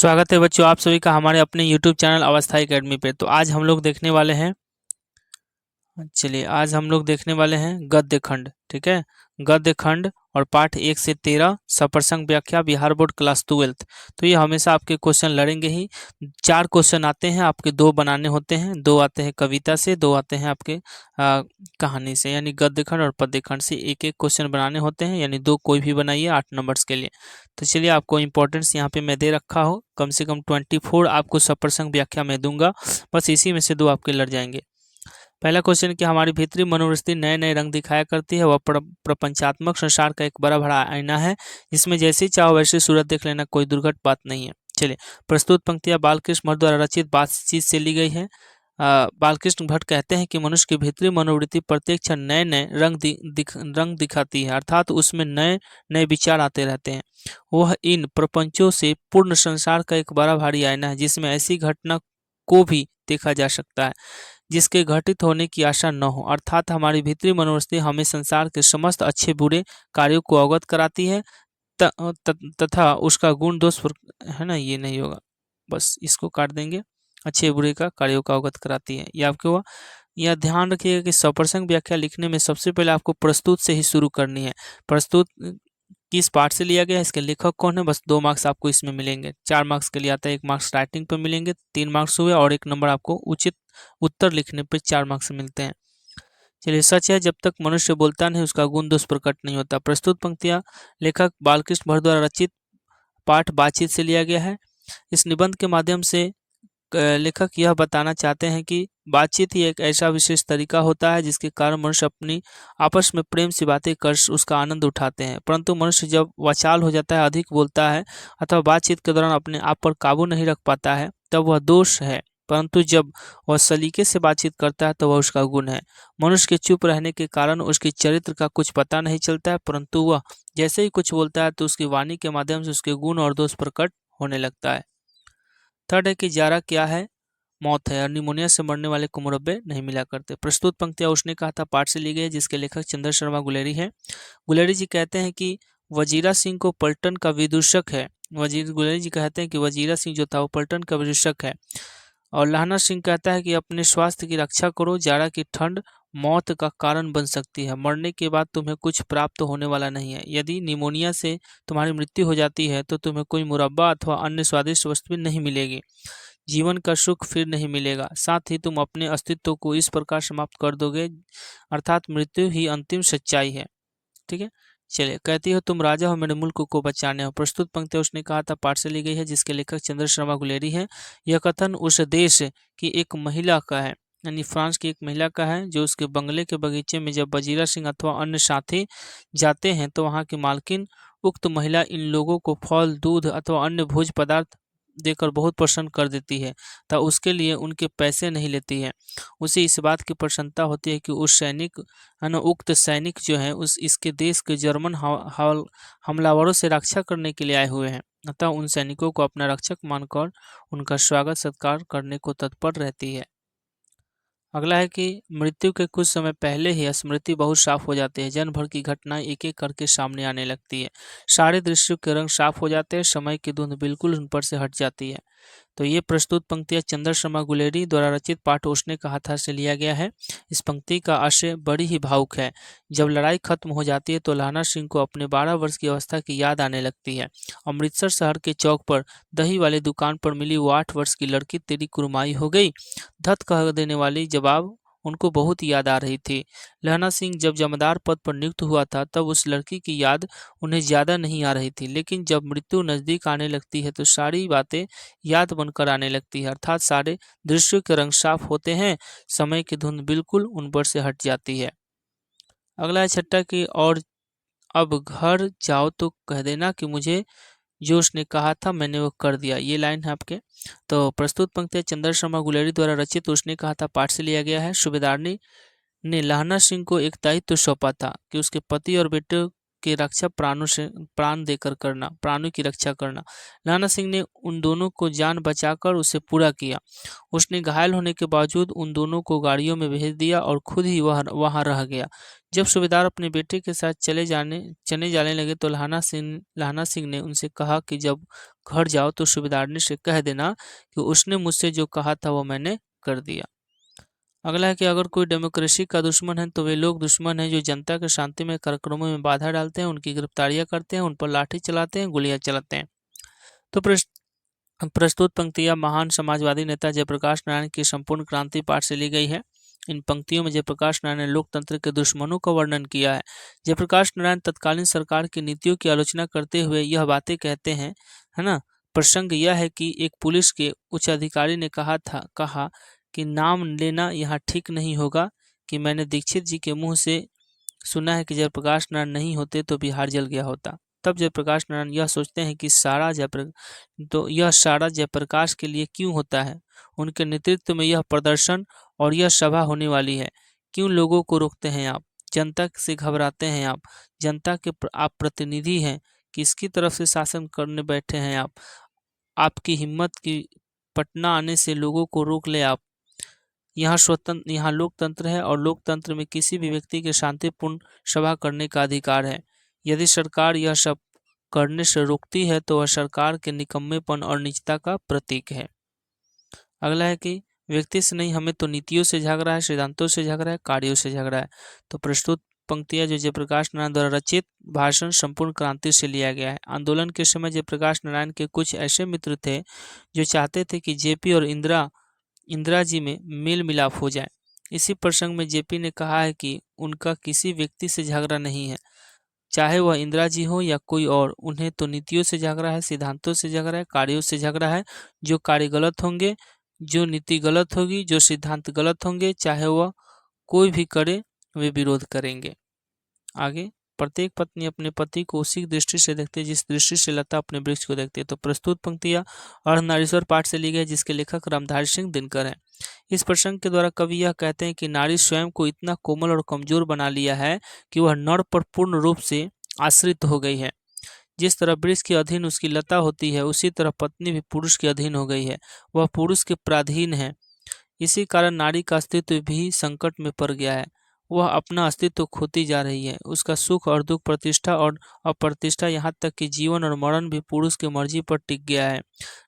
स्वागत है बच्चों आप सभी का हमारे अपने YouTube चैनल अवस्था एकेडमी पे। तो आज हम लोग देखने वाले हैं चलिए आज हम लोग देखने वाले हैं गद्य खंड। ठीक है, गद्य खंड और पाठ 1 से 13 सप्रसंग व्याख्या बिहार बोर्ड क्लास 12। तो ये हमेशा आपके क्वेश्चन लड़ेंगे ही। 4 क्वेश्चन आते हैं आपके, 2 बनाने होते हैं, 2 आते हैं कविता से, 2 आते हैं आपके कहानी से, यानी गद्य खंड और पद्य खंड से एक एक क्वेश्चन बनाने होते हैं, यानी 2 कोई भी बनाइए 8 नंबर्स के लिए। तो चलिए आपको इंपॉर्टेंस यहाँ पे मैं दे रखा हूँ, कम से कम 24 आपको सप्रसंग व्याख्या में दूंगा, बस इसी में से 2 आपके लड़ जाएंगे। पहला क्वेश्चन कि हमारी भीतरी मनोवृत्ति नए नए रंग दिखाया करती है, वह प्रपंचात्मक संसार का एक बड़ा बड़ा आईना है, जिसमें जैसी चाहो वैसी सूरत देख लेना कोई दुर्घट बात नहीं है। चलिए, प्रस्तुत पंक्तियां बालकृष्ण भट्ट द्वारा रचित बातचीत से ली गई है। बालकृष्ण भट्ट कहते हैं कि मनुष्य की भीतरी मनोवृत्ति प्रत्येक क्षण नए नए रंग दिखाती है, अर्थात उसमें नए नए विचार आते रहते हैं। वह इन प्रपंचों से पूर्ण संसार का एक बड़ा भारी आईना है, जिसमें ऐसी घटना को भी देखा जा सकता है जिसके घटित होने की आशा न हो, अर्थात हमारी भीतरी मनोवृत्ति हमें संसार के समस्त अच्छे बुरे कार्यों को अवगत कराती है तथा उसका गुण दोष है ना, ये नहीं होगा, बस इसको काट देंगे। अच्छे बुरे का कार्यों का अवगत कराती है, ये आपके हुआ। यह ध्यान रखिएगा कि सप्रसंग व्याख्या लिखने में सबसे पहले आपको प्रस्तुत से ही शुरू करनी है। प्रस्तुत किस पार्ट से लिया गया है, इसके लेखक कौन है, बस 2 मार्क्स आपको इसमें मिलेंगे। 4 मार्क्स के लिए आता है, 1 मार्क्स राइटिंग पर मिलेंगे, 3 मार्क्स हुए, और 1 नंबर आपको उचित उत्तर लिखने पर 4 मार्क्स मिलते हैं। चलिए, सच है जब तक मनुष्य बोलता नहीं उसका गुण दोष प्रकट नहीं होता। प्रस्तुत पंक्तियां लेखक बालकृष्ण भट्ट द्वारा रचित पाठ बातचीत से लिया गया है। इस निबंध के माध्यम से लेखक यह बताना चाहते हैं कि बातचीत ही एक ऐसा विशेष तरीका होता है जिसके कारण मनुष्य अपनी आपस में प्रेम से बातें कर उसका आनंद उठाते हैं, परंतु मनुष्य जब वाचाल हो जाता है, अधिक बोलता है अथवा बातचीत के दौरान अपने आप पर काबू नहीं रख पाता है, तब वह दोष है, परंतु जब वह सलीके से बातचीत करता है तो वह उसका गुण है। मनुष्य के चुप रहने के कारण उसके चरित्र का कुछ पता नहीं चलता है, परंतु वह जैसे ही कुछ बोलता है तो उसकी वाणी के माध्यम से उसके गुण और दोष प्रकट होने लगता है। थर्ड है कि जारा क्या है, मौत है, और निमोनिया से मरने वाले को मुरब्बे नहीं मिला करते। प्रस्तुत पंक्तियां उसने कहा था पाठ से ली गई है, जिसके लेखक चंद्र शर्मा गुलेरी हैं। गुलेरी जी कहते हैं कि वजीरा सिंह को पलटन का विदूषक है। गुलेरी जी कहते हैं कि वजीरा सिंह जो था वो पलटन का विदूषक है। और लहना सिंह कहता है कि अपने स्वास्थ्य की रक्षा करो, जाड़ा की ठंड मौत का कारण बन सकती है, मरने के बाद तुम्हें कुछ प्राप्त होने वाला नहीं है। यदि निमोनिया से तुम्हारी मृत्यु हो जाती है तो तुम्हें कोई मुरब्बा अथवा अन्य स्वादिष्ट वस्तु नहीं मिलेगी, जीवन का सुख फिर नहीं मिलेगा, साथ ही तुम अपने अस्तित्व को इस प्रकार समाप्त कर दोगे, अर्थात मृत्यु ही अंतिम सच्चाई है। ठीक है, चलिए, कहती हो तुम राजा हो, मेरे मुल्क को बचाने हो। प्रस्तुत पंक्ति उसने कहा था पाठ से ली गई है, जिसके लेखक चंद्र शर्मा गुलेरी हैं। यह कथन उस देश की एक महिला का है, यानी फ्रांस की एक महिला का है, जो उसके बंगले के बगीचे में जब वजीरा सिंह अथवा अन्य साथी जाते हैं तो वहां की मालकिन उक्त महिला इन लोगों को फल, दूध अथवा अन्य भोज पदार्थ देकर बहुत प्रसन्न कर देती है, तो उसके लिए उनके पैसे नहीं लेती है। उसे इस बात की प्रसन्नता होती है कि उस सैनिक है ना, उक्त सैनिक जो है उस इसके देश के जर्मन हमलावरों से रक्षा करने के लिए आए हुए हैं, अतः उन सैनिकों को अपना रक्षक मानकर उनका स्वागत सत्कार करने को तत्पर रहती है। अगला है कि मृत्यु के कुछ समय पहले ही स्मृति बहुत साफ हो जाती है, जन भर की घटनाएं एक एक करके सामने आने लगती है, सारे दृश्यों के रंग साफ हो जाते हैं, समय की धुंध बिल्कुल उन पर से हट जाती है। तो ये प्रस्तुत पंक्तियां चंद्र शर्मा गुलेरी द्वारा रचित पाठ उसने कहा था से लिया गया है। इस पंक्ति का आशय बड़ी ही भावुक है। जब लड़ाई खत्म हो जाती है तो लहना सिंह को अपने 12 वर्ष की अवस्था की याद आने लगती है। अमृतसर शहर के चौक पर दही वाले दुकान पर मिली वो 8 वर्ष की लड़की तेरी कुरमाई हो गई, धत कह देने वाली जवाब उनको बहुत याद आ रही थी। लहना सिंह जब जमादार पद पर नियुक्त हुआ था तब उस लड़की की याद उन्हें ज्यादा नहीं आ रही थी, लेकिन जब मृत्यु नजदीक आने लगती है तो सारी बातें याद बनकर आने लगती है, अर्थात सारे दृश्यों के रंग साफ होते हैं, समय की धुंध बिल्कुल उन पर से हट जाती है। अगला है छठा की, और अब घर जाओ तो कह देना कि मुझे जो उसने कहा था मैंने वो कर दिया, ये लाइन है आपके। तो प्रस्तुत पंक्ति चंद्र शर्मा गुलेरी द्वारा रचित उसने कहा था पाठ से लिया गया है। सूबेदारनी ने लहना सिंह को एक दायित्व सौंपा था कि उसके पति और बेटे की रक्षा प्राण देकर करना, प्राणों की रक्षा करना। नाना सिंह ने उन दोनों को जान बचाकर उसे पूरा किया। उसने घायल होने के बावजूद उन दोनों को गाड़ियों में भेज दिया और खुद ही वह वहां रह गया। जब सूबेदार अपने बेटे के साथ चले जाने लगे तो लहाना सिंह ने उनसे कहा कि जब घर जाओ तो सूबेदारनी से कह देना कि उसने मुझसे जो कहा था वो मैंने कर दिया। अगला है कि अगर कोई डेमोक्रेसी का दुश्मन है तो वे लोग दुश्मन हैं जो जनता के शांतिमय कार्यक्रमों में बाधा डालते हैं, उनकी गिरफ्तारियां करते हैं, उन पर लाठी चलाते हैं, गोलियां चलाते हैं। तो प्रस्तुत पंक्तियां महान समाजवादी नेता जयप्रकाश नारायण की संपूर्ण क्रांति पाठ से ली गई है। इन पंक्तियों में जयप्रकाश नारायण ने लोकतंत्र के दुश्मनों का वर्णन किया है। जयप्रकाश नारायण तत्कालीन सरकार की नीतियों की आलोचना करते हुए यह बातें कहते हैं, है ना। प्रसंग यह है कि एक पुलिस के उच्च अधिकारी ने कहा कि नाम लेना यहाँ ठीक नहीं होगा, कि मैंने दीक्षित जी के मुंह से सुना है कि जयप्रकाश नारायण नहीं होते तो बिहार जल गया होता। तब जयप्रकाश नारायण यह सोचते हैं कि यह सारा जयप्रकाश के लिए क्यों होता है। उनके नेतृत्व में यह प्रदर्शन और यह सभा होने वाली है। क्यों लोगों को रोकते हैं आप, जनता से घबराते हैं आप, जनता के आप प्रतिनिधि हैं, किसकी तरफ से शासन करने बैठे हैं आप। आपकी हिम्मत की पटना आने से लोगों को रोक ले आप। यहाँ लोकतंत्र है और लोकतंत्र में किसी भी व्यक्ति के शांतिपूर्ण सभा करने का अधिकार है। यदि सरकार यह सब करने से रोकती है तो वह सरकार के निकम्मेपन और नीचता का प्रतीक है। अगला है कि व्यक्ति से नहीं, हमें तो नीतियों से झगड़ा है, सिद्धांतों से झगड़ा है, कार्यों से झगड़ा है। तो प्रस्तुत पंक्तियां जो जयप्रकाश नारायण द्वारा रचित भाषण संपूर्ण क्रांति से लिया गया है। आंदोलन के समय जयप्रकाश नारायण के कुछ ऐसे मित्र थे जो चाहते थे कि जेपी और इंदिरा जी में मेल मिलाप हो जाए। इसी प्रसंग में जेपी ने कहा है कि उनका किसी व्यक्ति से झगड़ा नहीं है, चाहे वह इंदिरा जी हो या कोई और। उन्हें तो नीतियों से झगड़ा है, सिद्धांतों से झगड़ा है, कार्यों से झगड़ा है। जो कार्य गलत होंगे, जो नीति गलत होगी, जो सिद्धांत गलत होंगे, चाहे वह कोई भी करे, वे विरोध करेंगे। आगे, प्रत्येक पत्नी अपने पति को उसी दृष्टि से देखती है जिस दृष्टि से लता अपने वृक्ष को देखती है। तो प्रस्तुत पंक्तियां अर्धनारीश्वर पाठ से ली गई, जिसके लेखक रामधारी सिंह दिनकर हैं। इस प्रसंग के द्वारा कवि यह कहते हैं कि नारी स्वयं को इतना कोमल और कमजोर बना लिया है कि वह नर पर पूर्ण रूप से आश्रित हो गई है। जिस तरह वृक्ष के अधीन उसकी लता होती है, उसी तरह पत्नी भी पुरुष के अधीन हो गई है, वह पुरुष के पराधीन है। इसी कारण नारी का अस्तित्व भी संकट में पड़ गया है। वह अपना अस्तित्व खोती जा रही है। उसका सुख और दुख, प्रतिष्ठा और अप्रतिष्ठा, यहाँ तक कि जीवन और मरण भी पुरुष की मर्जी पर टिक गया है।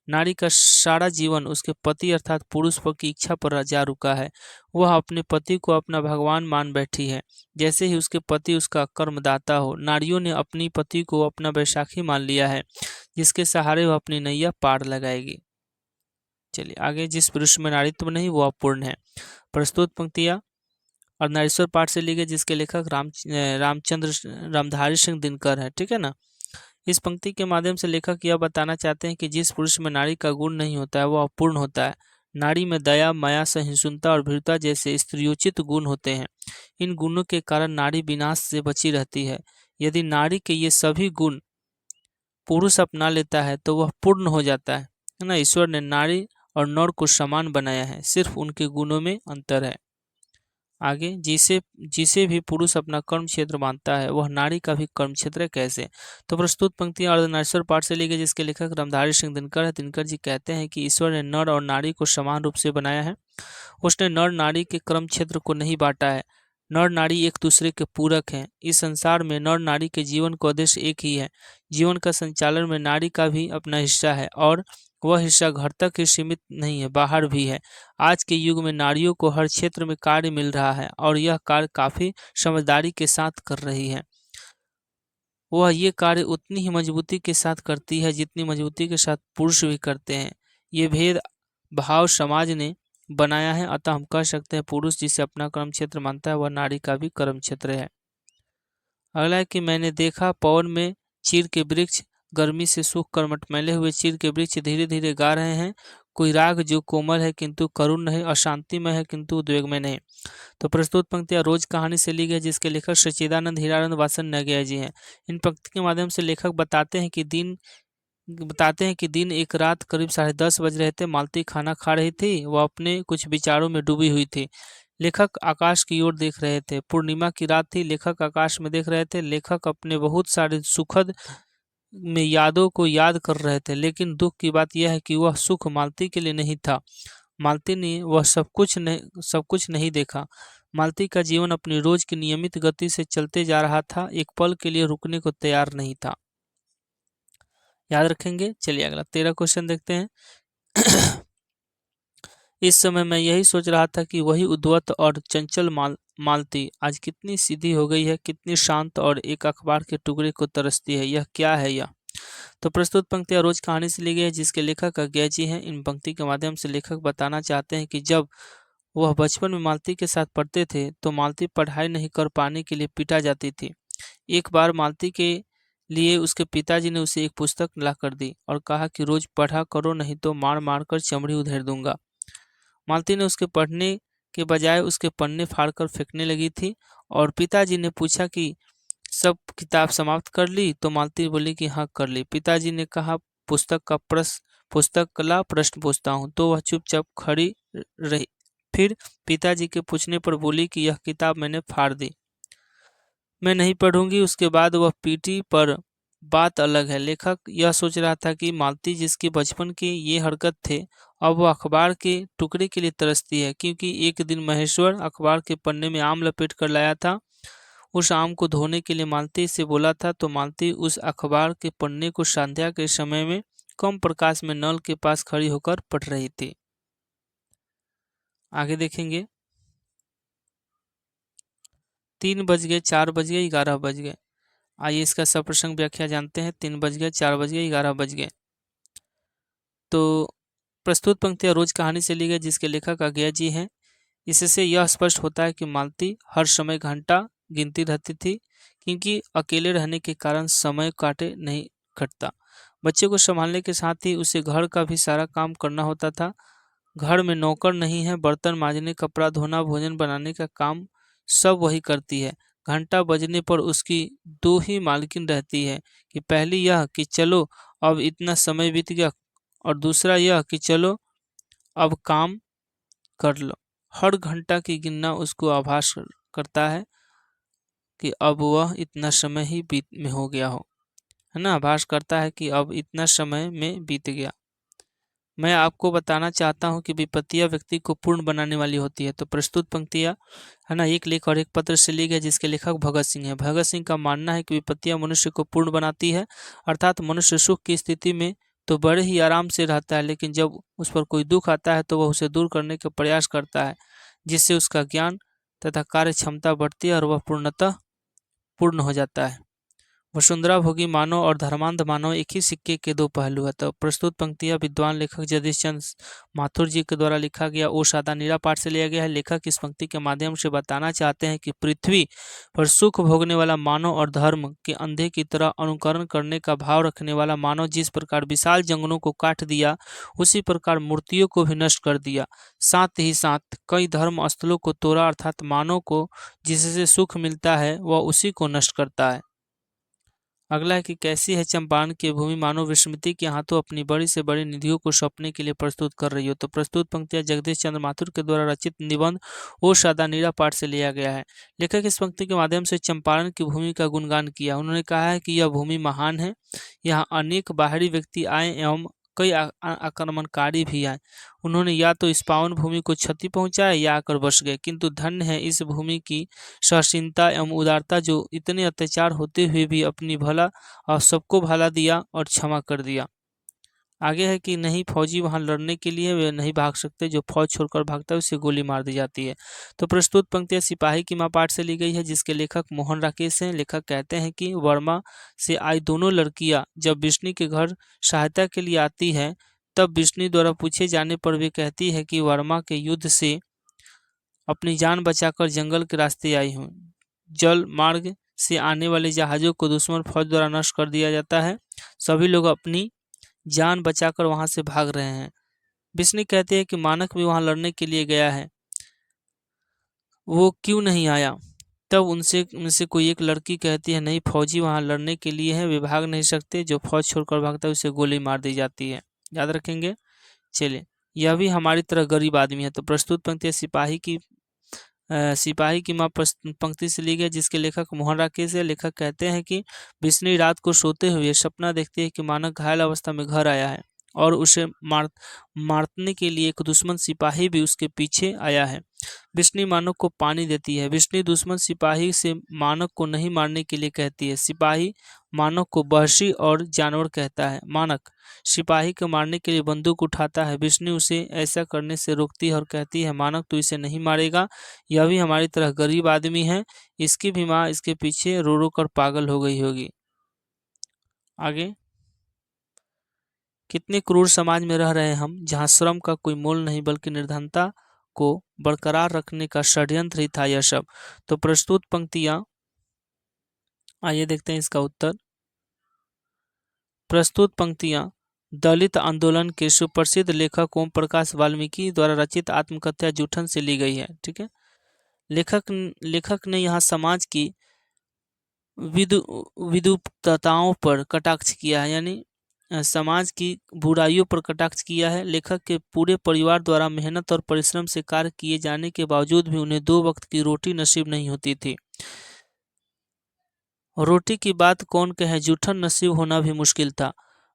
नारी का सारा जीवन उसके पति अर्थात पुरुष पर की इच्छा पर जा रुका है। वह अपने पति को अपना भगवान मान बैठी है, जैसे ही उसके पति उसका कर्मदाता हो। नारियों ने अपनी पति को अपना बैसाखी मान लिया है, जिसके सहारे वह अपनी नैया पार लगाएगी। चलिए आगे, जिस पुरुष में नारीत्व नहीं वो अपूर्ण है। प्रस्तुत पंक्तियां अर्धनारीश्वर पाठ से ली गई, जिसके लेखक रामधारी सिंह दिनकर है। ठीक है ना। इस पंक्ति के माध्यम से लेखक यह बताना चाहते हैं कि जिस पुरुष में नारी का गुण नहीं होता है वह अपूर्ण होता है। नारी में दया, माया, सहिष्णुता और भीरुता जैसे स्त्रियोचित गुण होते हैं। इन गुणों के कारण नारी विनाश से बची रहती है। यदि नारी के ये सभी गुण पुरुष अपना लेता है तो वह पूर्ण हो जाता है ना। ईश्वर ने नारी और नर को समान बनाया है, सिर्फ उनके गुणों में अंतर है। आगे, जिसे भी पुरुष अपना कर्म क्षेत्र मानता है वह नारी का भी कर्म क्षेत्र कैसे। तो प्रस्तुत पंक्तियां अर्धनारीश्वर पाठ से ली गई, जिसके लेखक रामधारी सिंह दिनकर है। दिनकर जी कहते हैं कि ईश्वर ने नर और नारी को समान रूप से बनाया है। उसने नर नारी के कर्म क्षेत्र को नहीं बांटा है। नर नारी एक दूसरे के पूरक हैं। इस संसार में नर नारी के जीवन का उद्देश्य एक ही है। जीवन का संचालन में नारी का भी अपना हिस्सा है और वह हिस्सा घर तक ही सीमित नहीं है, बाहर भी है। आज के युग में नारियों को हर क्षेत्र में कार्य मिल रहा है और यह कार्य काफी समझदारी के साथ कर रही है। वह ये कार्य उतनी ही मजबूती के साथ करती है जितनी मजबूती के साथ पुरुष भी करते हैं। ये भेद भाव समाज ने बनाया है, अतः हम कह सकते हैं पुरुष जिसे अपना कर्म क्षेत्र मानता है वह नारी का भी कर्म क्षेत्र है। अगला है कि मैंने देखा पवन में चीड़ के वृक्ष, गर्मी से सूख कर मटमैले हुए चीड़ के वृक्ष धीरे धीरे गा रहे हैं कोई राग जो कोमल है किंतु करुण नहीं, अशांतिमय है किंतु उद्वेगमय नहीं। तो प्रस्तुत पंक्तियां रोज कहानी से ली गई, जिसके लेखक सच्चिदानंद हीरानंद वासन नगैया जी हैं। इन पंक्ति के माध्यम से लेखक बताते हैं कि दिन एक रात करीब 10:30 बज रहे थे। मालती खाना खा रही थी, वह अपने कुछ विचारों में डूबी हुई थी। लेखक आकाश की ओर देख रहे थे। पूर्णिमा की रात थी, लेखक आकाश में देख रहे थे। लेखक अपने बहुत सारे सुखद में यादों को याद कर रहे थे, लेकिन दुख की बात यह है कि वह सुख मालती के लिए नहीं था। मालती ने वह सब कुछ नहीं देखा। मालती का जीवन अपनी रोज की नियमित गति से चलते जा रहा था, एक पल के लिए रुकने को तैयार नहीं था। याद रखेंगे। चलिए अगला 13 क्वेश्चन देखते हैं। इस समय मैं यही सोच रहा था कि वही उद्धत और चंचल मालती आज कितनी सीधी हो गई है, कितनी शांत और एक अखबार के टुकड़े को तरसती है। यह क्या है यह? तो प्रस्तुत पंक्तियां रोज कहानी से ली गई है, जिसके लेखक अज्ञा जी हैं। इन पंक्ति के माध्यम से लेखक बताना चाहते हैं कि जब वह बचपन में मालती के साथ पढ़ते थे तो मालती पढ़ाई नहीं कर पाने के लिए पीटा जाती थी। एक बार मालती के लिए उसके पिताजी ने उसे एक पुस्तक ला कर दी और कहा कि रोज पढ़ा करो, नहीं तो मार मार कर चमड़ी उधेड़ दूंगा। मालती ने उसके पढ़ने के बजाय उसके पन्ने फाड़कर फेंकने लगी थी और पिताजी ने पूछा कि सब किताब समाप्त कर ली? तो मालती बोली कि हाँ कर ली। पिताजी ने कहा पुस्तक का प्रश्न पूछता हूँ, तो वह चुपचाप खड़ी रही। फिर पिताजी के पूछने पर बोली कि यह किताब मैंने फाड़ दी, मैं नहीं पढ़ूंगी। उसके बाद वह पीटी। पर बात अलग है। लेखक यह सोच रहा था कि मालती जिसकी बचपन की ये हरकत थे, अब वह अखबार के टुकड़े के लिए तरसती है, क्योंकि एक दिन महेश्वर अखबार के पन्ने में आम लपेट कर लाया था। उस आम को धोने के लिए मालती से बोला था, तो मालती उस अखबार के पन्ने को संध्या के समय में कम प्रकाश में नल के पास खड़ी होकर पढ़ रही थी। आगे देखेंगे। 3 बज गए, 4 बज गए, 11 बज गए। आइए इसका सप्रसंग व्याख्या जानते हैं। 3 बज गए, 4 बज गए, 11 बज गए। तो प्रस्तुत पंक्तियां रोज कहानी से ली गई, जिसके लेखक अज्ञा जी हैं। इससे यह स्पष्ट होता है कि मालती हर समय घंटा गिनती रहती थी, क्योंकि अकेले रहने के कारण समय काटे नहीं कटता। बच्चे को संभालने के साथ ही उसे घर का भी सारा काम करना होता था। घर में नौकर नहीं है, बर्तन मांजने, कपड़ा धोना, भोजन बनाने का काम सब वही करती है। घंटा बजने पर उसकी दो ही मालकिन रहती है, कि पहली यह कि चलो अब इतना समय बीत गया, और दूसरा यह कि चलो अब काम कर लो। हर घंटा की गिनना उसको आभास करता है कि अब वह इतना समय ही बीत में हो गया हो, है ना। आभास करता है कि अब इतना समय में बीत गया। मैं आपको बताना चाहता हूं कि विपत्तियां व्यक्ति को पूर्ण बनाने वाली होती है। तो प्रस्तुत पंक्तियां, है ना, एक लेख और एक पत्र से ली गई, जिसके लेखक भगत सिंह है। भगत सिंह का मानना है कि विपत्तियां मनुष्य को पूर्ण बनाती है, अर्थात मनुष्य सुख की स्थिति में तो बड़े ही आराम से रहता है, लेकिन जब उस पर कोई दुख आता है तो वह उसे दूर करने का प्रयास करता है, जिससे उसका ज्ञान तथा कार्य क्षमता बढ़ती है और वह पूर्णतः पूर्ण हो जाता है। वसुंधरा भोगी मानव और धर्मांध मानव एक ही सिक्के के दो पहलू है। तो प्रस्तुत पंक्तियां विद्वान लेखक जगदीश चंद्र माथुर जी के द्वारा लिखा गया ओ सादा नीरा पाठ से लिया गया है। लेखक इस पंक्ति के माध्यम से बताना चाहते हैं कि पृथ्वी पर सुख भोगने वाला मानव और धर्म के अंधे की तरह अनुकरण करने का भाव रखने वाला मानव जिस प्रकार विशाल जंगलों को काट दिया, उसी प्रकार मूर्तियों को भी नष्ट कर दिया। साथ ही साथ कई धर्म स्थलों को तोड़ा, अर्थात मानव को जिससे सुख मिलता है वह उसी को नष्ट करता है। अगला है कि कैसी है चंपारण की भूमि, मानव विस्मृति के हाथों अपनी बड़ी से बड़ी निधियों को सौंपने के लिए प्रस्तुत कर रही हो। तो प्रस्तुत पंक्तियां जगदीश चंद्र माथुर के द्वारा रचित निबंध ओ सादा नीरा पाठ से लिया गया है। लेखक इस पंक्ति के माध्यम से चंपारण की भूमि का गुणगान किया। उन्होंने कहा है कि यह भूमि महान है, यहाँ अनेक बाहरी व्यक्ति आए एवं कई आक्रमणकारी भी आए। उन्होंने या तो इस पावन भूमि को क्षति पहुंचाए या आकर बस गए, किंतु धन्य है इस भूमि की सहनशीलता एवं उदारता, जो इतने अत्याचार होते हुए भी अपनी भला और सबको भला दिया और क्षमा कर दिया। आगे है कि नहीं फौजी वहां लड़ने के लिए वे नहीं भाग सकते, जो फौज छोड़कर भागता है उसे गोली मार दी जाती है। तो प्रस्तुत पंक्तियां सिपाही की माँ पाठ से ली गई है, जिसके लेखक मोहन राकेश हैं। लेखक कहते हैं कि वर्मा से आई दोनों लड़कियां जब विष्णु के घर सहायता के लिए आती है, तब विष्णु द्वारा पूछे जाने पर वे कहती है कि वर्मा के युद्ध से अपनी जान बचाकर जंगल के रास्ते आई हूँ। जल मार्ग से आने वाले जहाजों को दुश्मन फौज द्वारा नष्ट कर दिया जाता है। सभी लोग अपनी जान बचाकर वहां से भाग रहे हैं। विष्णु कहते हैं कि मानक भी वहां लड़ने के लिए गया है, वो क्यों नहीं आया? तब उनसे कोई एक लड़की कहती है, नहीं फौजी वहां लड़ने के लिए है, वे भाग नहीं सकते, जो फौज छोड़कर भागता है उसे गोली मार दी जाती है। याद रखेंगे। चलिए, यह भी हमारी तरह गरीब आदमी है। तो प्रस्तुत पंक्ति सिपाही की सिपाही की माँ पंक्ति से ली गई, जिसके लेखक मोहन राकेश है। लेखक कहते हैं कि बिस्नी रात को सोते हुए सपना देखती है कि मानक घायल अवस्था में घर आया है और उसे मारने के लिए एक दुश्मन सिपाही भी उसके पीछे आया है। बिस्नी मानक को पानी देती है। बिस्नी दुश्मन सिपाही से मानक को नहीं मारने के लिए कहती है। सिपाही मानक को वहशी और जानवर कहता है। मानक सिपाही को मारने के लिए बंदूक उठाता है। बिस्नी उसे ऐसा करने से रोकती है और कहती है, मानक तू इसे नहीं मारेगा, यह भी हमारी तरह गरीब आदमी है। इसकी भी माँ इसके पीछे रो रो कर पागल हो गई होगी। आगे, कितने क्रूर समाज में रह रहे हैं हम, जहाँ श्रम का कोई मोल नहीं बल्कि निर्धनता को बरकरार रखने का षड्यंत्र ही था यह सब। तो प्रस्तुत पंक्तियां, आइए देखते हैं इसका उत्तर। प्रस्तुत पंक्तियां दलित आंदोलन के सुप्रसिद्ध लेखक ओम प्रकाश वाल्मीकि द्वारा रचित आत्मकथा जूठन से ली गई है। ठीक है, लेखक ने यहाँ समाज की विद्युतताओं पर कटाक्ष किया है, यानी समाज की बुराइयों पर कटाक्ष किया है। लेखक के पूरे परिवार द्वारा मेहनत और परिश्रम से कार्य किए जाने के बावजूद भी उन्हें 2 वक्त की रोटी नसीब नहीं होती थी। रोटी की बात कौन कहे, जूठन नसीब होना भी मुश्किल था।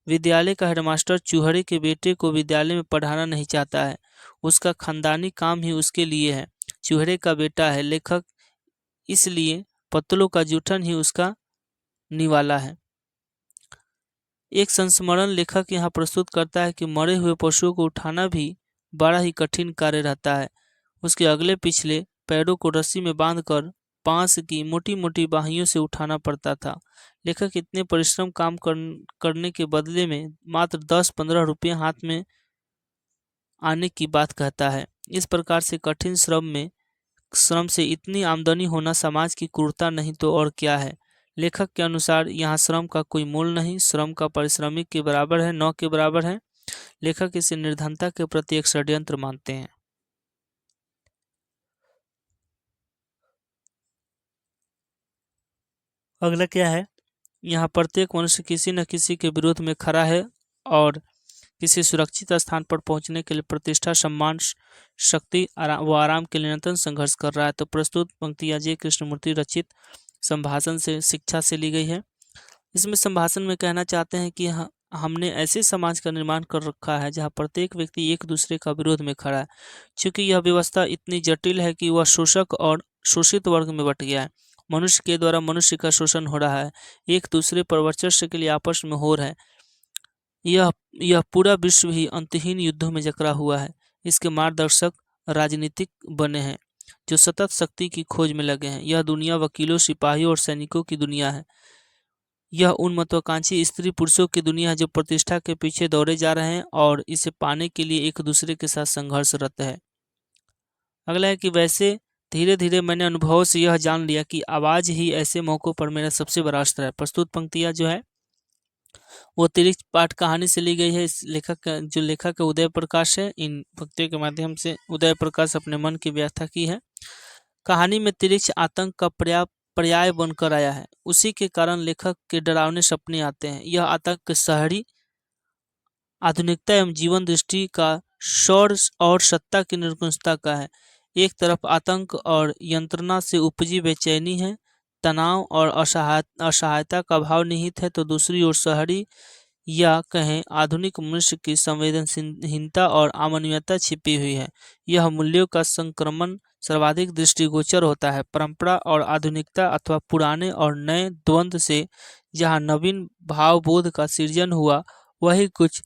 विद्यालय का हेडमास्टर चूहड़े के बेटे को विद्यालय में पढ़ाना नहीं चाहता है। उसका खानदानी काम ही उसके लिए है। चूहड़े का बेटा है लेखक, इसलिए पत्तलों का जूठन ही उसका निवाला है। एक संस्मरण लेखक यहाँ प्रस्तुत करता है कि मरे हुए पशुओं को उठाना भी बड़ा ही कठिन कार्य रहता है। उसके अगले पिछले पैरों को रस्सी में बांधकर बांस की मोटी मोटी बाहियों से उठाना पड़ता था। लेखक इतने परिश्रम काम करने के बदले में मात्र 10-15 रुपये हाथ में आने की बात कहता है। इस प्रकार से कठिन श्रम से इतनी आमदनी होना समाज की क्रूरता नहीं तो और क्या है। लेखक के अनुसार यहाँ श्रम का कोई मोल नहीं, श्रम का पारिश्रमिक के बराबर है, न के बराबर है। लेखक इसे निर्धनता के प्रति एक षड्यंत्र मानते हैं। अगला क्या है, यहाँ प्रत्येक मनुष्य किसी न किसी के विरोध में खड़ा है और किसी सुरक्षित स्थान पर पहुंचने के लिए प्रतिष्ठा, सम्मान, शक्ति व आराम के लिए निरंतर संघर्ष कर रहा है। तो प्रस्तुत पंक्तियां जे कृष्णमूर्ति रचित संभाषण से शिक्षा से ली गई है। इसमें संभाषण में कहना चाहते हैं कि हमने ऐसे समाज का निर्माण कर रखा है जहां प्रत्येक व्यक्ति एक दूसरे का विरोध में खड़ा है। चूंकि यह व्यवस्था इतनी जटिल है कि वह शोषक और शोषित वर्ग में बट गया है। मनुष्य के द्वारा मनुष्य का शोषण हो रहा है, एक दूसरे पर वर्चस्व के लिए आपस में हो रहा है। यह पूरा विश्व ही अंतहीन युद्धों में जकड़ा हुआ है। इसके मार्गदर्शक राजनीतिक बने हैं जो सतत शक्ति की खोज में लगे हैं। यह दुनिया वकीलों, सिपाहियों और सैनिकों की दुनिया है। यह उन महत्वाकांक्षी स्त्री पुरुषों की दुनिया है जो प्रतिष्ठा के पीछे दौड़े जा रहे हैं और इसे पाने के लिए एक दूसरे के साथ संघर्षरत है। अगला है कि वैसे धीरे धीरे मैंने अनुभव से यह जान लिया कि आवाज ही ऐसे मौकों पर मेरा सबसे बड़ा अस्त्र है। प्रस्तुत पंक्तियां जो है वो अतिरिक्त पाठ कहानी से ली गई है। इस लेखक है उदय प्रकाश है। इन पंक्तियों के माध्यम से उदय प्रकाश अपने मन की व्याख्या की है। कहानी में तिरिक्ष आतंक का पर्याय बनकर आया है। उसी के कारण लेखक के डरावने सपने आते हैं। यह आतंक शहरी आधुनिकता एवं जीवन दृष्टि का शौर्य और सत्ता की निरंकुशता का है। एक तरफ आतंक और यंत्रणा से उपजी बेचैनी है, तनाव और असहायता का भाव निहित है, तो दूसरी ओर शहरी या कहें आधुनिक मनुष्य की संवेदनहीनता और अमानवीयता छिपी हुई है। यह मूल्यों का संक्रमण सर्वाधिक दृष्टिगोचर होता है। परंपरा और आधुनिकता अथवा पुराने और नए द्वंद्व से जहाँ नवीन भावबोध का सृजन हुआ, वही कुछ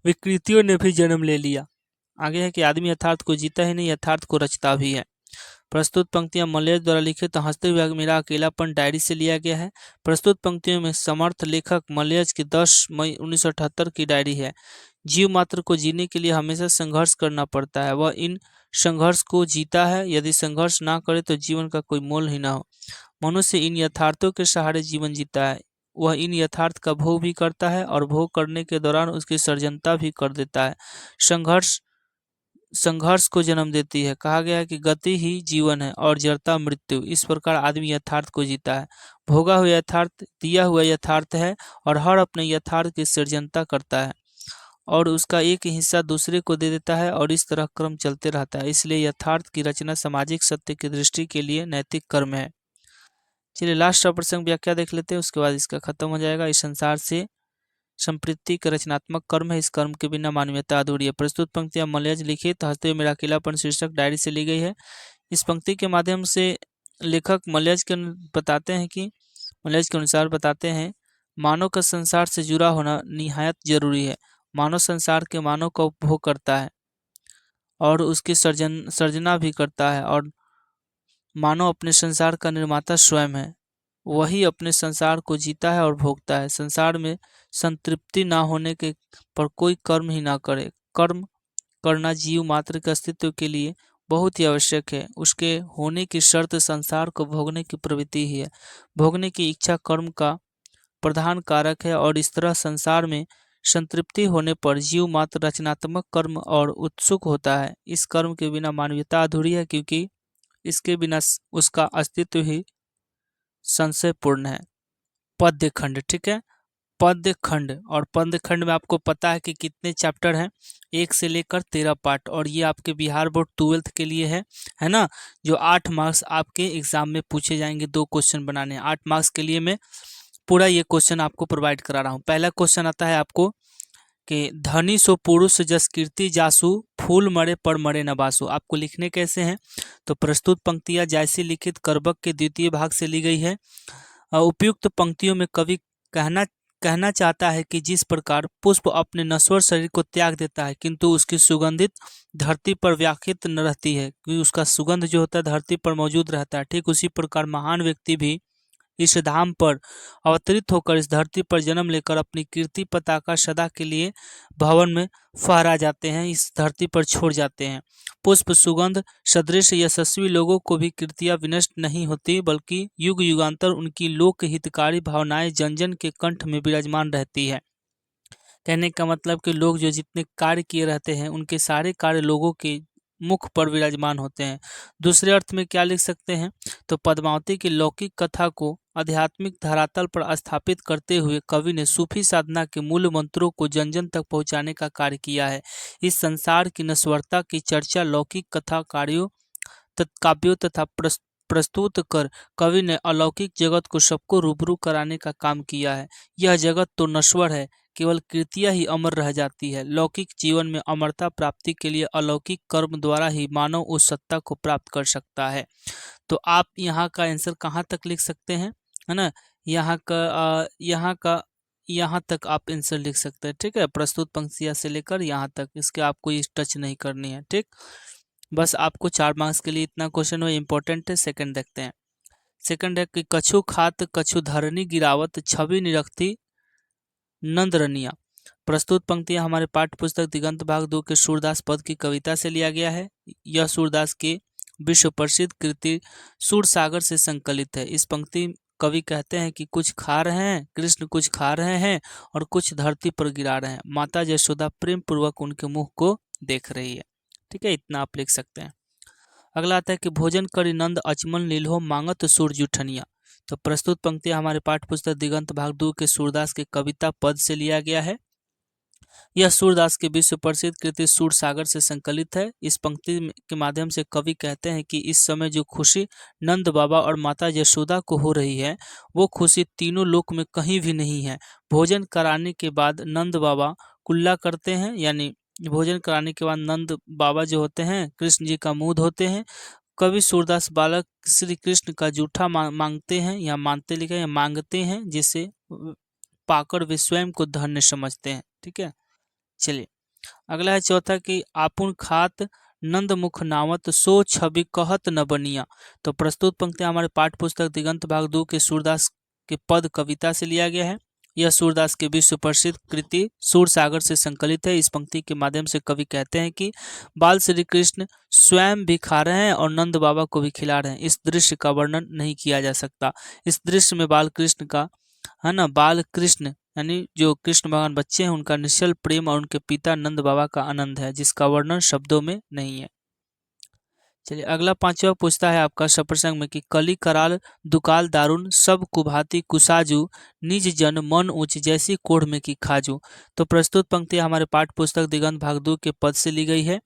विकृतियों ने भी जन्म ले लिया। आगे है कि आदमी यथार्थ को जीता ही नहीं, यथार्थ को रचता भी है। प्रस्तुत पंक्तियां मलयज द्वारा लिखित हंसते हुए मेरा अकेलापन डायरी से लिया गया है। प्रस्तुत पंक्तियों में समर्थ लेखक मलयज की 10 मई 1978 की डायरी है। जीव मात्र को जीने के लिए हमेशा संघर्ष करना पड़ता है। वह इन संघर्ष को जीता है। यदि संघर्ष ना करे तो जीवन का कोई मोल ही ना हो। मनुष्य इन यथार्थों के सहारे जीवन जीता है। वह इन यथार्थ का भोग भी करता है और भोग करने के दौरान उसकी सर्जनता भी कर देता है। संघर्ष को जन्म देती है। कहा गया है कि गति ही जीवन है और जड़ता मृत्यु। इस प्रकार आदमी यथार्थ को जीता है। भोगा हुआ यथार्थ दिया हुआ यथार्थ है और हर अपने यथार्थ की सृजनता करता है और उसका एक हिस्सा दूसरे को दे देता है और इस तरह क्रम चलते रहता है। इसलिए यथार्थ की रचना सामाजिक सत्य की दृष्टि के लिए नैतिक कर्म है। चलिए लास्ट प्रसंग व्याख्या देख लेते हैं, उसके बाद इसका खत्म हो जाएगा। इस संसार से संप्रीति का रचनात्मक कर्म है, इस कर्म के बिना मानवीयता अधूरी है। प्रस्तुत पंक्तियां मलयज लिखित हंसते हुए मेरा अकेलापन शीर्षक डायरी से ली गई है। इस पंक्ति के माध्यम से लेखक मलयज के अनुसार बताते हैं, मानव का संसार से जुड़ा होना निहायत जरूरी है। मानव संसार के मानव का उपभोग करता है और उसकी सर्जना भी करता है, और मानव अपने संसार का निर्माता स्वयं है। वही अपने संसार को जीता है और भोगता है। संसार में संतृप्ति ना होने के पर कोई कर्म ही ना करे। कर्म करना जीव मात्र के अस्तित्व के लिए बहुत ही आवश्यक है। उसके होने की शर्त संसार को भोगने की प्रवृत्ति ही है। भोगने की इच्छा कर्म का प्रधान कारक है, और इस तरह संसार में संतृप्ति होने पर जीव मात्र रचनात्मक कर्म और उत्सुक होता है। इस कर्म के बिना मानवीयता अधूरी है, क्योंकि इसके बिना उसका अस्तित्व ही संशयपूर्ण है। पद्य खंड, ठीक है, पद्य खंड। और पद्य खंड में आपको पता है कि कितने चैप्टर हैं, 1 से लेकर 13 पार्ट, और ये आपके बिहार बोर्ड 12th के लिए है ना, जो 8 मार्क्स आपके एग्जाम में पूछे जाएंगे। 2 क्वेश्चन बनाने हैं 8 मार्क्स के लिए। मैं पूरा ये क्वेश्चन आपको प्रोवाइड करा रहा हूँ। पहला क्वेश्चन आता है आपको कि धनी सो पुरुष जस कीर्ति जासु, फूल मरे पर मरे न बासु। आपको लिखने कैसे हैं, तो प्रस्तुत पंक्तियां जैसी लिखित करबक के द्वितीय भाग से ली गई है। उपयुक्त पंक्तियों में कवि कहना चाहता है कि जिस प्रकार पुष्प अपने नश्वर शरीर को त्याग देता है, किंतु उसकी सुगंधित धरती पर व्याख्यित न रहती है, क्योंकि उसका सुगंध जो होता है धरती पर मौजूद रहता है, ठीक उसी प्रकार महान व्यक्ति भी इस धाम पर अवतरित होकर इस धरती पर जन्म लेकर अपनी कीर्ति पताका सदा के लिए भवन में फहरा जाते हैं, इस धरती पर छोड़ जाते हैं। पुष्प सुगंध सदृश यशस्वी लोगों को भी कीर्तियां विनष्ट नहीं होती, बल्कि युग युगांतर उनकी लोक हितकारी भावनाएं जन जन के कंठ में विराजमान रहती है। कहने का मतलब कि लोग जो जितने कार्य किए रहते हैं, उनके सारे कार्य लोगों के मुख पर विराजमान होते हैं। दूसरे अर्थ में क्या लिख सकते हैं, तो पद्मावती की लौकिक कथा को आध्यात्मिक धरातल पर स्थापित करते हुए कवि ने सूफी साधना के मूल मंत्रों को जन जन तक पहुंचाने का कार्य किया है। इस संसार की नश्वरता की चर्चा लौकिक कथा काव्यों तथा प्रस्तुत कर कवि ने अलौकिक जगत को सबको रूबरू कराने का काम किया है। यह जगत तो नश्वर है, केवल कृतियां ही अमर रह जाती है। लौकिक जीवन में अमरता प्राप्ति के लिए अलौकिक कर्म द्वारा ही मानव उस सत्ता को प्राप्त कर सकता है। तो आप यहाँ का आंसर कहाँ तक लिख सकते हैं, है ना, यहाँ तक आप आंसर लिख सकते हैं, ठीक है। प्रस्तुत पंक्तियां से लेकर यहाँ तक, इसके आपको ये टच नहीं करनी है, ठीक। बस आपको 4 मार्क्स के लिए इतना क्वेश्चन है, इंपॉर्टेंट है। सेकंड देखते हैं। सेकंड है कि कछु खात कछु धरनी गिरावत, छवि निरखती नंदरनिया। प्रस्तुत पंक्तियां हमारे पाठ्य पुस्तक दिगंत भाग 2 के सूरदास पद की कविता से लिया गया है। यह सूरदास की विश्व प्रसिद्ध कृति सूरसागर से संकलित है। इस पंक्ति कवि कहते हैं कि कुछ खा रहे हैं कृष्ण, कुछ खा रहे हैं और कुछ धरती पर गिरा रहे हैं। माता यशोदा प्रेम पूर्वक उनके मुख को देख रही है, ठीक है, इतना आप लिख सकते हैं। अगला आता है कि भोजन करी नंद अचमन लील्हो मांगत सूर जूठनिया। तो प्रस्तुत पंक्तियां हमारे पाठ्य पुस्तक दिगंत भाग 2 के सूरदास के कविता पद से लिया गया है। यह सूरदास की विश्व प्रसिद्ध कृति सूरसागर से संकलित है। इस पंक्ति के माध्यम से कवि कहते हैं कि इस समय जो खुशी नंद बाबा और माता यशोदा को हो रही है, वो खुशी तीनों लोक में कहीं भी नहीं है। भोजन कराने के बाद नंद बाबा कुल्ला करते हैं, यानी भोजन कराने के बाद नंद बाबा जो होते हैं कृष्ण जी का मुंह धोते हैं। कवि सूरदास बालक श्री कृष्ण का जूठा मांगते हैं, या मानते लिखा या मांगते हैं, जिसे पाकर वे स्वयं को धन्य समझते हैं, ठीक है। चलिए अगला है चौथा कि आपुन खात नंद मुख नावत सो छवि कहत न बनिया। तो प्रस्तुत पंक्तियां हमारे पाठ्य पुस्तक दिगंत भाग 2 के सूरदास के पद कविता से लिया गया है। यह सूरदास के विश्व प्रसिद्ध कृति सूरसागर से संकलित है। इस पंक्ति के माध्यम से कवि कहते हैं कि बाल श्री कृष्ण स्वयं भी खा रहे हैं और नंद बाबा को भी खिला रहे हैं। इस दृश्य का वर्णन नहीं किया जा सकता। इस दृश्य में बाल कृष्ण का, है ना, बाल कृष्ण यानी जो कृष्ण भगवान बच्चे हैं, उनका निश्चल प्रेम और उनके पिता नंद बाबा का आनंद है, जिसका वर्णन शब्दों में नहीं है। चलिए अगला पांचवा पूछता है आपका सप्रसंग में कि कली कराल दुकाल दारुण सब कुभाती कुसाजू निज जन मन ऊंच जैसी कोढ़ में की खाजू। तो प्रस्तुत पंक्ति हमारे पाठ्य पुस्तक दिगंत भाग 2 के पद से ली गई है।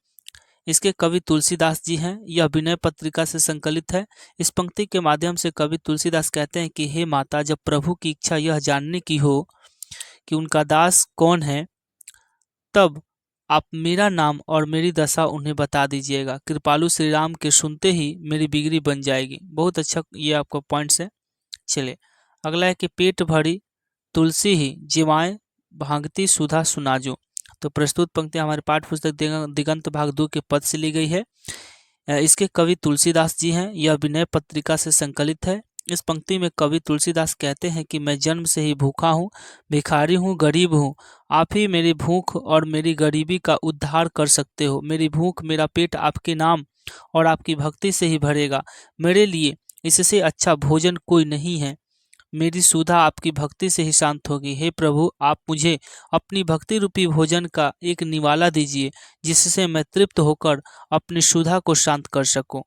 इसके कवि तुलसीदास जी हैं। यह विनय पत्रिका से संकलित है। इस पंक्ति के माध्यम से कवि तुलसीदास कहते हैं कि हे माता, जब प्रभु की इच्छा यह जानने की हो कि उनका दास कौन है, तब आप मेरा नाम और मेरी दशा उन्हें बता दीजिएगा। कृपालु श्री राम के सुनते ही मेरी बिगड़ी बन जाएगी। बहुत अच्छा ये आपका पॉइंट्स है। चलिए अगला है कि पेट भरी तुलसी ही जिमाए भांगती सुधा सुनाजो। तो प्रस्तुत पंक्ति हमारे पाठ्य पुस्तक दिगंत भाग 2 के पद से ली गई है। इसके कवि तुलसीदास जी हैं। यह विनय पत्रिका से संकलित है। इस पंक्ति में कवि तुलसीदास कहते हैं कि मैं जन्म से ही भूखा हूँ, भिखारी हूँ, गरीब हूँ। आप ही मेरी भूख और मेरी गरीबी का उद्धार कर सकते हो। मेरी भूख, मेरा पेट आपके नाम और आपकी भक्ति से ही भरेगा। मेरे लिए इससे अच्छा भोजन कोई नहीं है। मेरी सुधा आपकी भक्ति से ही शांत होगी। हे प्रभु, आप मुझे अपनी भक्ति रूपी भोजन का एक निवाला दीजिए, जिससे मैं तृप्त होकर अपनी सुधा को शांत कर सकूं।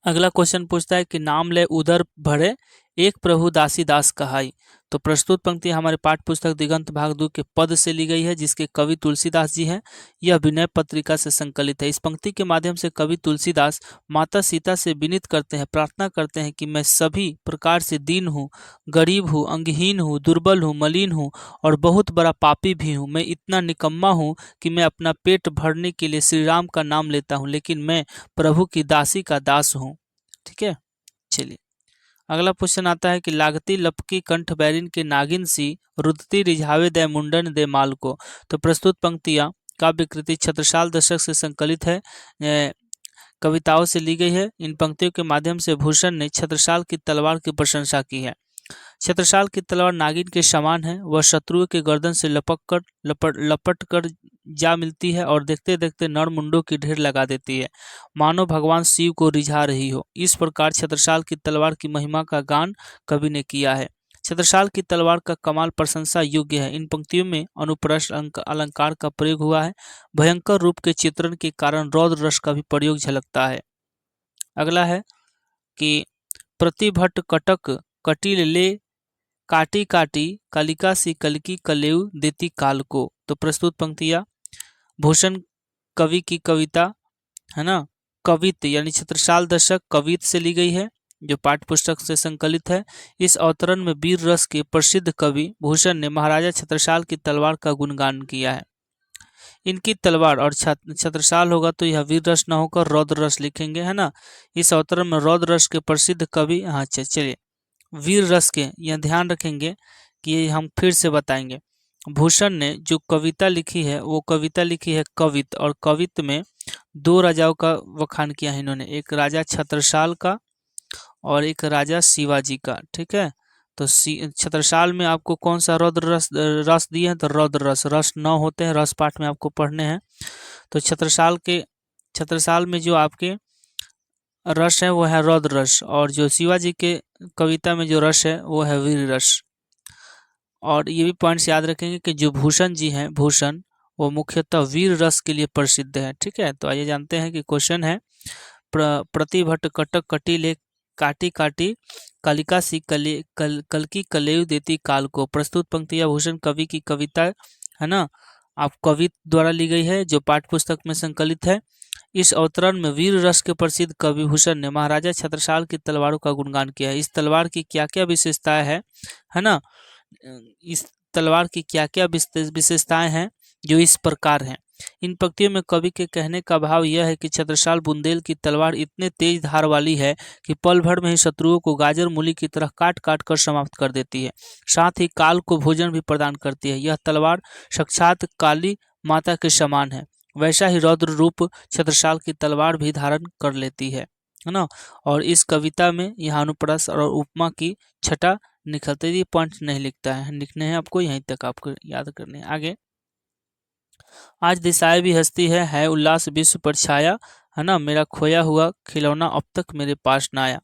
अगला क्वेश्चन पूछता है कि नाम ले उदर भरे एक प्रभु दासी दास कहाई। तो प्रस्तुत पंक्ति हमारे पाठ्य पुस्तक दिगंत भाग 2 के पद से ली गई है, जिसके कवि तुलसीदास जी हैं। यह विनय पत्रिका से संकलित है। इस पंक्ति के माध्यम से कवि तुलसीदास माता सीता से विनीत करते हैं, प्रार्थना करते हैं कि मैं सभी प्रकार से दीन हूँ, गरीब हूँ, अंगहीन हूँ, दुर्बल हूँ, मलिन हूँ और बहुत बड़ा पापी भी हूँ। मैं इतना निकम्मा हूँ कि मैं अपना पेट भरने के लिए श्री राम का नाम लेता हूँ, लेकिन मैं प्रभु की दासी का दास हूँ। ठीक है। चलिए अगला क्वेश्चन आता है कि लागती लपकी कंठ बैरिन के नागिन सी रुदती रिझावे दे मुंडन दे माल को। तो प्रस्तुत पंक्तियां काव्य कृति छत्रसाल दशक से संकलित है, कविताओं से ली गई है। इन पंक्तियों के माध्यम से भूषण ने छत्रसाल की तलवार की प्रशंसा की है। छत्रसाल की तलवार नागिन के समान है। वह शत्रुओं के गर्दन से लपट कर जा मिलती है और देखते देखते नर मुंडों की ढेर लगा देती है, मानो भगवान शिव को रिझा रही हो। इस प्रकार छत्रसाल की तलवार की महिमा का गान कवि ने किया है। छत्रसाल की तलवार का कमाल प्रशंसा योग्य है। इन पंक्तियों में अनुप्रास अलंकार का प्रयोग हुआ है। भयंकर रूप के चित्रण के कारण रौद्र रस का भी प्रयोग झलकता है। अगला है कि प्रतिभट कटक कटिल ले काटी काटी कलिका सी कलकी कलेऊ देती काल को। तो प्रस्तुत पंक्तियां भूषण कवि की कविता है ना, कवित यानी छत्रसाल दशक कवित से ली गई है, जो पाठ्य पुस्तक से संकलित है। इस अवतरण में वीर रस के प्रसिद्ध कवि भूषण ने महाराजा छत्रसाल की तलवार का गुणगान किया है। इनकी तलवार और छत्रसाल होगा तो यह वीर रस न होकर रौद्र रस लिखेंगे, है ना। इस अवतरण में रौद्र रस के प्रसिद्ध कवि, हाँ चलिए वीर रस के, यह ध्यान रखेंगे कि ये हम फिर से बताएंगे। भूषण ने जो कविता लिखी है वो कविता लिखी है कवित, और कवित में दो राजाओं का वखान किया है इन्होंने, एक राजा छत्रसाल का और एक राजा शिवाजी का। ठीक है, तो छत्रसाल में आपको कौन सा रौद्र रस दिए हैं, तो रौद्र रस 9 होते हैं, रस पाठ में आपको पढ़ने हैं। तो छत्रसाल में जो आपके रस है वो है रौद्र रस, और जो शिवाजी के कविता में जो रस है वो है वीर रस। और ये भी पॉइंट्स याद रखेंगे कि जो भूषण जी हैं, भूषण वो मुख्यतः वीर रस के लिए प्रसिद्ध है। ठीक है, तो आइए जानते हैं कि क्वेश्चन है प्रतिभट कटक कटिले काटी काटी कलिका सी कलकी कलेयु देती काल को। प्रस्तुत पंक्तियां भूषण कवि की कविता है ना, आप कवि द्वारा ली गई है, जो पाठ्य पुस्तक में संकलित है। इस अवतरण में वीर रस के प्रसिद्ध कवि भूषण ने महाराजा छत्रसाल की तलवारों का गुणगान किया है। इस तलवार की क्या क्या विशेषताएं है ना, इस तलवार की क्या क्या विशेषताएं हैं, जो इस प्रकार हैं। इन पंक्तियों में कवि के कहने का भाव यह है कि छत्रसाल बुंदेल की तलवार इतने तेज धार वाली है कि पल भर में ही शत्रुओं को गाजर मूली की तरह काट काट कर समाप्त कर देती है, साथ ही काल को भोजन भी प्रदान करती है। यह तलवार साक्षात काली माता के समान है। वैसा ही रौद्र रूप छत्रसाल की तलवार भी धारण कर लेती है ना। और इस कविता में यहाँ अनुप्रास और उपमा की छटा निकलते, ये पॉइंट नहीं लिखता है, लिखने हैं आपको, यहीं तक आपको याद करने हैं। आगे, आज दिशाएं भी हंसती है उल्लास विश्व पर छाया, है ना, मेरा खोया हुआ खिलौना अब तक मेरे पास ना आया।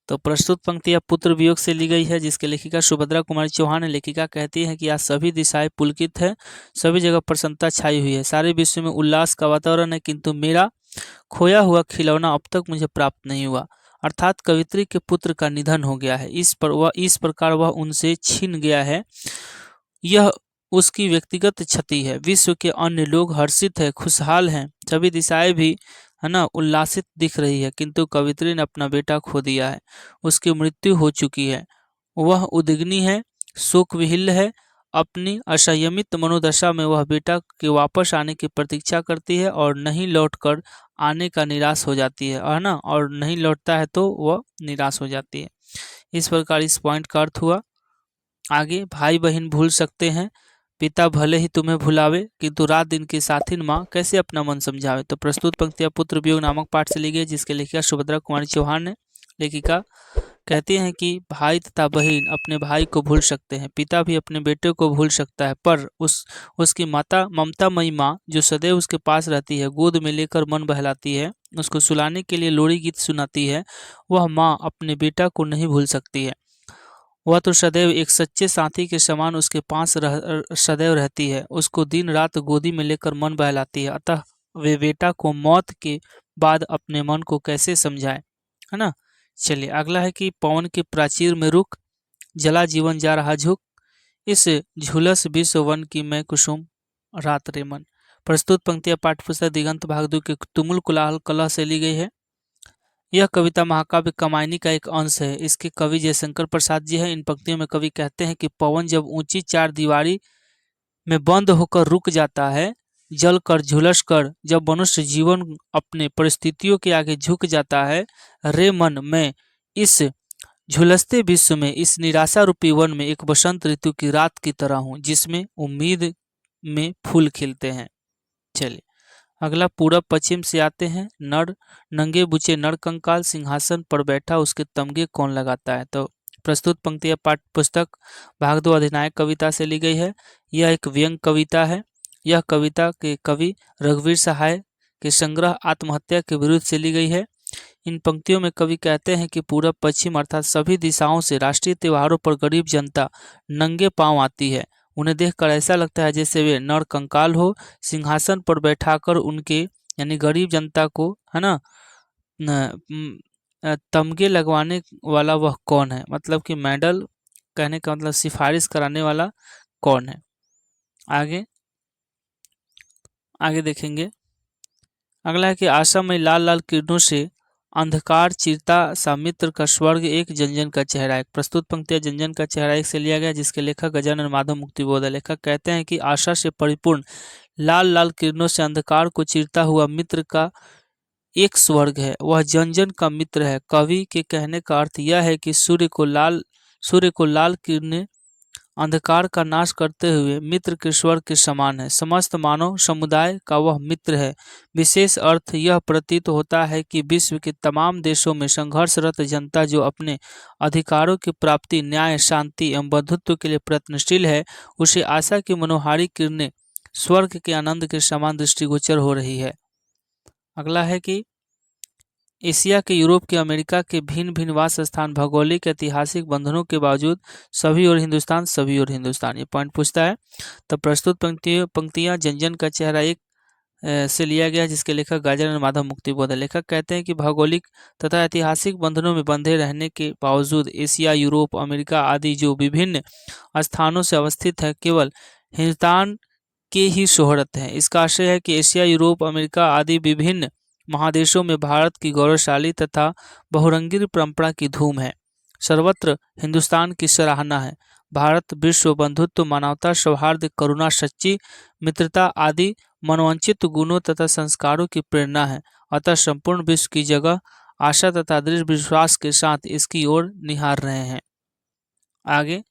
तो प्रस्तुत पंक्तियां पुत्र वियोग से ली गई है, जिसके लेखिका सुभद्रा कुमारी चौहान है। लेखिका कहती है कि आज सभी दिशाएं पुलकित है, सभी जगह प्रसन्नता छाई हुई है, सारे विश्व में उल्लास का वातावरण है, किंतु मेरा खोया हुआ खिलौना अब तक मुझे प्राप्त नहीं हुआ। अर्थात कवित्री के पुत्र का निधन हो गया है, इस प्रकार वह उनसे छिन गया है। यह उसकी व्यक्तिगत क्षति है। विश्व के अन्य लोग हर्षित है, खुशहाल हैं, सभी दिशाएं भी है ना उल्लासित दिख रही है, किंतु कवित्री ने अपना बेटा खो दिया है। उसकी मृत्यु हो चुकी है। वह उद्विग्नी है, शोक विह्वल है। अपनी असंयमित मनोदशा में वह बेटा के वापस आने की प्रतीक्षा करती है और नहीं लौटकर आने का निराश हो जाती है ना, और नहीं लौटता है तो वह निराश हो जाती है। इस प्रकार इस पॉइंट का अर्थ हुआ। आगे, भाई बहन भूल सकते हैं, पिता भले ही तुम्हें भुलावे, किंतु रात दिन की साथिन माँ कैसे अपना मन समझावे। तो प्रस्तुत पंक्तियां पुत्र वियोग नामक पाठ से ली गई, जिसके लेखिका सुभद्रा कुमारी चौहान है। लेखिका कहती हैं कि भाई तथा बहन अपने भाई को भूल सकते हैं, पिता भी अपने बेटे को भूल सकता है, पर उसकी माता ममतामयी माँ जो सदैव उसके पास रहती है, गोद में लेकर मन बहलाती है, उसको सुलाने के लिए लोरी गीत सुनाती है, वह माँ अपने बेटा को नहीं भूल सकती है। वह तो सदैव एक सच्चे साथी के समान उसके पास सदैव रहती है, उसको दिन रात गोदी में लेकर मन बहलाती है। अतः वे बेटा को मौत के बाद अपने मन को कैसे समझाए, है ना। चलिए अगला है कि पवन के प्राचीर में रुक, जला जीवन जा रहा झुक, इस झुलस विश्व वन की मैं कुसुम रात रे मन। प्रस्तुत पंक्तियां पाठ्य पुस्तक दिगंत भाग 2 के तुमुल कुलाहल कलह से ली गई है। यह कविता महाकाव्य कामायनी का एक अंश है। इसके कवि जयशंकर प्रसाद जी हैं। इन पंक्तियों में कवि कहते हैं कि पवन जब ऊंची चार दीवारी में बंद होकर रुक जाता है, जल कर झुलस कर जब मनुष्य जीवन अपने परिस्थितियों के आगे झुक जाता है, रे मन में इस झुलसते विश्व में, इस निराशा रूपी वन में एक बसंत ऋतु की रात की तरह हूँ, जिसमें उम्मीद में फूल खिलते हैं। चलिए अगला पूरब पश्चिम से आते हैं। नर नंगे बुचे नर कंकाल, सिंहासन पर बैठा उसके तमगे कौन लगाता है। तो प्रस्तुत पंक्तियां पाठ्य पुस्तक भाग 2 अधिनायक कविता से ली गई है। यह एक व्यंग कविता है। यह कविता के कवि रघुवीर सहाय के संग्रह आत्महत्या के विरुद्ध से ली गई है। इन पंक्तियों में कवि कहते हैं कि पूरब पश्चिम अर्थात सभी दिशाओं से राष्ट्रीय त्योहारों पर गरीब जनता नंगे पांव आती है। उन्हें देखकर ऐसा लगता है जैसे वे नर कंकाल हो। सिंहासन पर बैठाकर उनके यानी गरीब जनता को, है ना, तमगे लगवाने वाला वह कौन है, मतलब कि मेडल कहने का मतलब सिफारिश कराने वाला कौन है। आगे आगे देखेंगे। अगला है कि आशा में लाल लाल किरणों से अंधकार चीरता सा मित्र का स्वर्ग एक, जंजन का चेहरा एक। प्रस्तुत पंक्तियां जंजन का चेहरा एक से लिया गया, जिसके लेखक गजानन माधव मुक्तिबोध है। लेखक कहते हैं कि आशा से परिपूर्ण लाल लाल किरणों से अंधकार को चीरता हुआ मित्र का एक स्वर्ग है, वह जंजन का मित्र है। कवि के कहने का अर्थ यह है कि सूर्य को लाल किरणें अंधकार का नाश करते हुए मित्र के स्वर्ग के समान है। समस्त मानव समुदाय का वह मित्र है। विशेष अर्थ यह प्रतीत होता है कि विश्व के तमाम देशों में संघर्षरत जनता जो अपने अधिकारों की प्राप्ति, न्याय, शांति एवं बंधुत्व के लिए प्रयत्नशील है, उसे आशा की मनोहारी किरणें स्वर्ग के आनंद के समान दृष्टिगोचर हो रही है। अगला है कि एशिया के, यूरोप के, अमेरिका के भिन्न भिन्न वास स्थान, भौगोलिक ऐतिहासिक बंधनों के बावजूद सभी और हिंदुस्तान, सभी और हिंदुस्तान, ये पॉइंट पूछता है। तो प्रस्तुत पंक्तियां जंजन का चेहरा एक से लिया गया, जिसके लेखक गजानन माधव मुक्तिबोध है। लेखक कहते हैं कि भौगोलिक तथा ऐतिहासिक बंधनों में बंधे रहने के बावजूद एशिया, यूरोप, अमेरिका आदि जो विभिन्न स्थानों से अवस्थित है, केवल हिंदुस्तान के ही शोहरत है। इसका आशय है कि एशिया, यूरोप, अमेरिका आदि विभिन्न महादेशों में भारत की गौरवशाली तथा बहुरंगी परंपरा की धूम है। सर्वत्र हिंदुस्तान की सराहना है। भारत विश्व बंधुत्व, मानवता, सौहार्द, करुणा, सच्ची मित्रता आदि मनोवांछित गुणों तथा संस्कारों की प्रेरणा है। अतः संपूर्ण विश्व की जगह आशा तथा दृढ़ विश्वास के साथ इसकी ओर निहार रहे हैं। आगे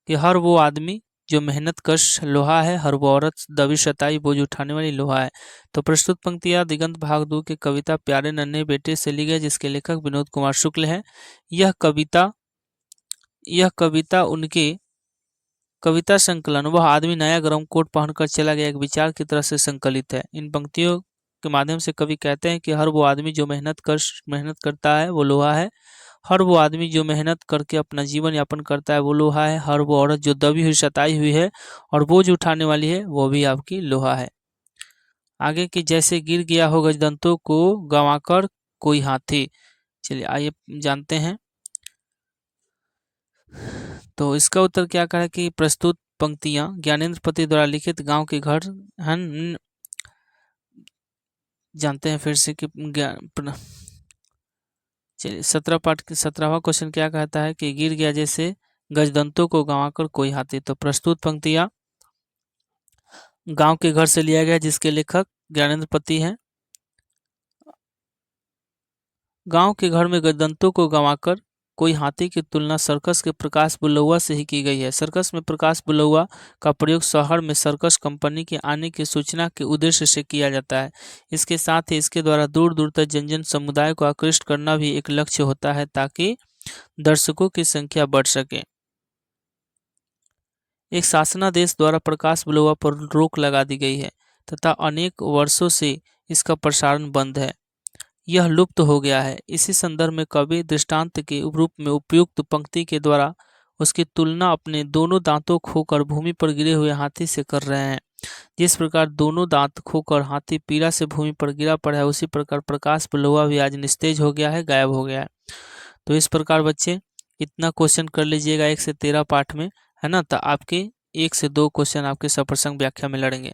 कि हर वो आदमी जो मेहनत कश लोहा है, हर वो औरत दबी सताई बोझ उठाने वाली लोहा है। तो प्रस्तुत पंक्तियां दिगंत भाग 2 के कविता प्यारे नन्हे बेटे से ली गई, जिसके लेखक विनोद कुमार शुक्ल हैं। यह कविता उनके कविता संकलन वह आदमी नया गर्म कोट पहनकर चला गया एक विचार की तरह से संकलित है। इन पंक्तियों के माध्यम से कवि कहते हैं कि हर वो आदमी जो मेहनत करता है वो लोहा है, हर वो आदमी जो मेहनत करके अपना जीवन यापन करता है वो लोहा है, हर वो औरत जो दबी हुई, सताई हुई है और बोझ उठाने वाली है वो भी आपकी लोहा है। आगे कि जैसे गिर गया हो गजदंतों को गंवाकर कोई हाथी। चलिए आइए जानते हैं। तो इसका उत्तर क्या कहा कि प्रस्तुत पंक्तियां ज्ञानेंद्र पति द्वारा लिखित गांव के घर हैं। जानते हैं फिर से कि चलिए 17 पाठ के 17वां क्वेश्चन क्या कहता है कि गिर गया जैसे गजदंतों को गंवाकर कोई हाथी। तो प्रस्तुत पंक्तियां गांव के घर से लिया गया, जिसके लेखक ज्ञानेंद्र पति हैं। गांव के घर में गजदंतों को गंवाकर कोई हाथी की तुलना सर्कस के प्रकाश बुलौआ से ही की गई है। सर्कस में प्रकाश बुलौआ का प्रयोग शहर में सर्कस कंपनी के आने की सूचना के उद्देश्य से किया जाता है। इसके साथ ही इसके द्वारा दूर दूर तक जन जन समुदाय को आकृष्ट करना भी एक लक्ष्य होता है, ताकि दर्शकों की संख्या बढ़ सके। एक शासनादेश द्वारा प्रकाश बुलौआ पर रोक लगा दी गई है तथा अनेक वर्षों से इसका प्रसारण बंद है। यह लुप्त हो गया है। इसी संदर्भ में कवि दृष्टांत के रूप में उपयुक्त पंक्ति के द्वारा उसकी तुलना अपने दोनों दांतों खोकर भूमि पर गिरे हुए हाथी से कर रहे हैं। जिस प्रकार दोनों दांत खोकर हाथी पीड़ा से भूमि पर गिरा पड़ा है, उसी प्रकार प्रकाश बुलौआ भी आज निस्तेज हो गया है, गायब हो गया है। तो इस प्रकार बच्चे इतना क्वेश्चन कर लीजिएगा 1 से 13 पाठ में, है ना। तो आपके 1 से 2 क्वेश्चन आपके सप्रसंग व्याख्या में लड़ेंगे।